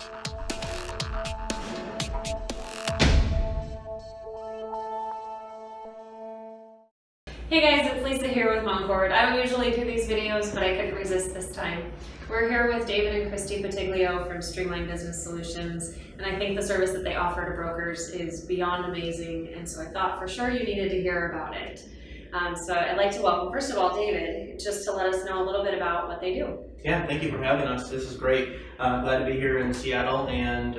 Hey guys, it's Lisa here with Moncord. I don't usually do these videos, but I couldn't resist this time. We're here with David and Christy Patiglio from Streamline Business Solutions, and I think the service that they offer to brokers is beyond amazing, and so I thought for sure you needed to hear about it. So I'd like to welcome, first of all, David, just to let us know a little bit about what they do. Yeah, thank you for having us. This is great. Glad to be here in Seattle and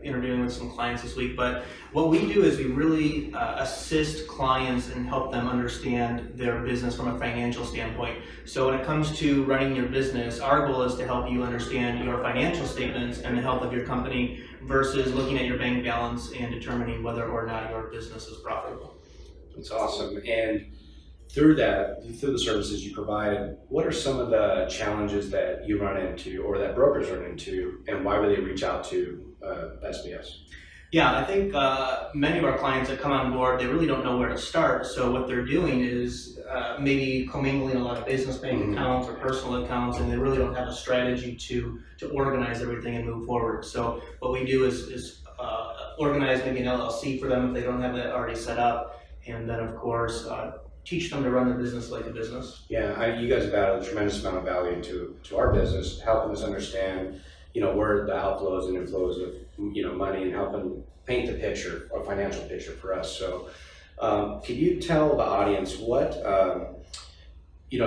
interviewing with some clients this week. But what we do is we really assist clients and help them understand their business from a financial standpoint. So when it comes to running your business, our goal is to help you understand your financial statements and the health of your company versus looking at your bank balance and determining whether or not your business is profitable. That's awesome. And through the services you provide, what are some of the challenges that you run into or that brokers run into, and why would they reach out to SBS? Yeah, I think many of our clients that come on board, they really don't know where to start. So what they're doing is maybe commingling a lot of business bank accounts or personal accounts, and they really don't have a strategy to organize everything and move forward. So what we do is organize maybe an LLC for them if they don't have that already set up, and then of course teach them to run their business like a business. Yeah, you guys have added a tremendous amount of value to our business, helping us understand, where the outflows and inflows of, money, and helping paint the picture, a financial picture for us. So, can you tell the audience what,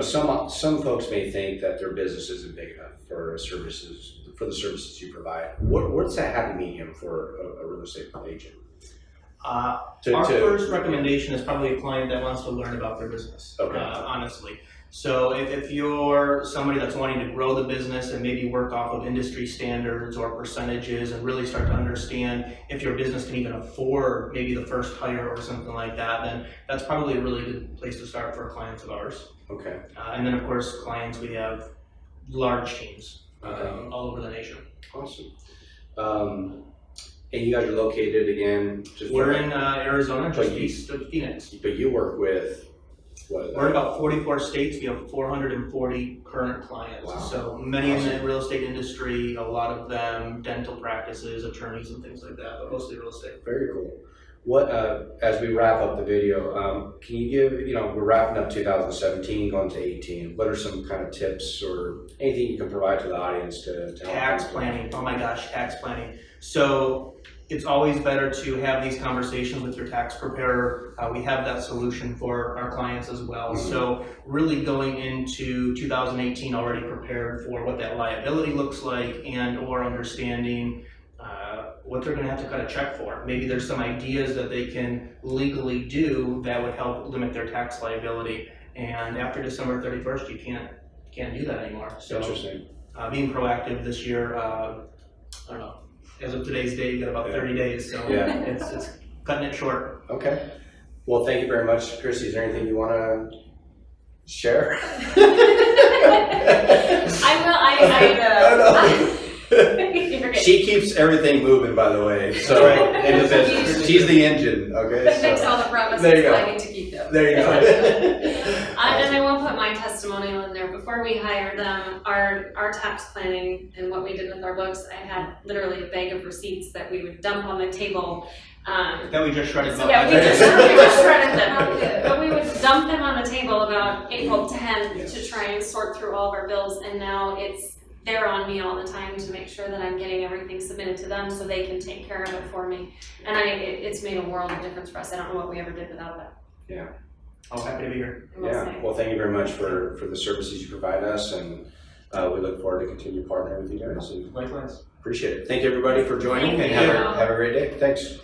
some folks may think that their business isn't big enough for the services you provide. What's that happy medium for a real estate agent? Our first recommendation is probably a client that wants to learn about their business, okay. Honestly. So if you're somebody that's wanting to grow the business and maybe work off of industry standards or percentages and really start to understand if your business can even afford maybe the first hire or something like that, then that's probably a really good place to start for clients of ours. Okay. And then of course clients, we have large teams all over the nation. Awesome. And you guys are located again? We're in Arizona, just east of Phoenix. But you work with what? We're in about 44 states. We have 440 current clients. Wow. So many in the real estate industry, a lot of them dental practices, attorneys, and things like that, but mostly real estate. Very cool. What, as we wrap up the video, can you give, we're wrapping up 2017, going to 18. What are some kind of tips or anything you can provide to the audience to help? Tax planning. Oh my gosh, tax planning. So it's always better to have these conversations with your tax preparer. We have that solution for our clients as well. So really going into 2018 already prepared for what that liability looks like and or understanding what they're going to have to cut a check for. Maybe there's some ideas that they can legally do that would help limit their tax liability. And after December 31st, you can't do that anymore. So interesting. Being proactive this year, I don't know. As of today's date, you got about 30 days, so it's cutting it short. Okay. Well, thank you very much, Christy. Is there anything you want to share? She keeps everything moving, by the way. So in the business, she's the engine. Okay. But makes all the promises I need to keep them. There you go. And I will put my testimonial in there. Before we hired them, our tax planning and what we did with our books, I had literally a bag of receipts that we would dump on the table. That we just shredded. So yeah, we just shredded them. But we would dump them on the table about April 10th to try and sort through all of our bills, and now they're on me all the time to make sure that I'm getting everything submitted to them so they can take care of it for me. And it's made a world of difference for us. I don't know what we ever did without that. Yeah. I'm happy to be here. Yeah. Well, thank you very much for the services you provide us, and we look forward to continue partnering with you guys. Likewise. Appreciate it. Thank you, everybody, for joining, and have a great day. Thanks.